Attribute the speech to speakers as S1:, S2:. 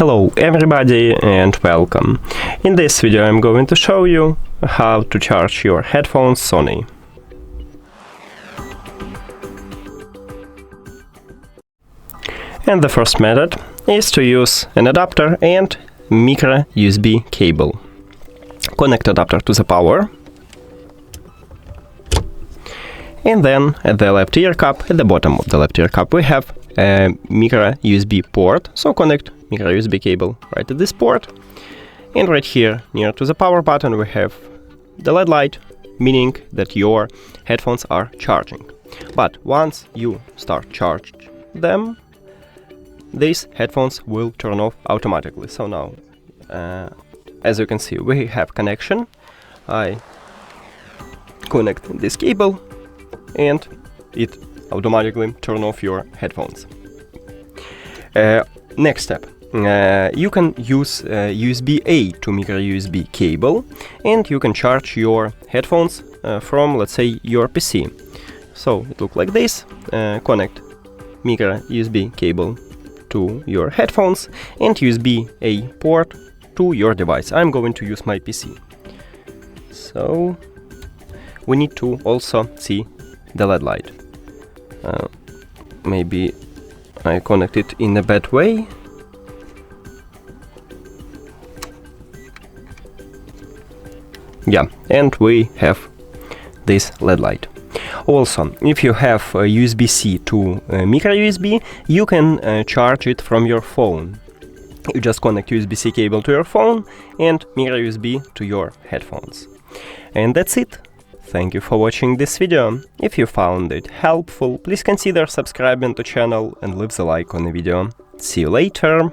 S1: Hello everybody and welcome. In this video I'm going to show you how to charge your headphones Sony. And the first method is to use an adapter and micro USB cable. Connect adapter to the power. And then at the left ear cup, at the bottom of the left ear cup, we have a micro USB port. So connect micro USB cable right at this port. And right here, near to the power button, we have the LED light, meaning that your headphones are charging. But once you start charging them, these headphones will turn off automatically. So now, as you can see, we have connection. I connect this cable and it automatically turn off your headphones. Next step, you can use USB-A to micro USB cable, and you can charge your headphones from, let's say, your PC. So it looks like this. Connect micro USB cable to your headphones and USB-A port to your device. I'm going to use my PC. So we need to also see the LED light. Maybe I connect it in a bad way. Yeah, and we have this LED light. Also, if you have USB-C to micro USB, you can charge it from your phone. You just connect USB-C cable to your phone and micro USB to your headphones. And that's it. Thank you for watching this video. If you found it helpful, please consider subscribing to the channel and leave the like on the video. See you later!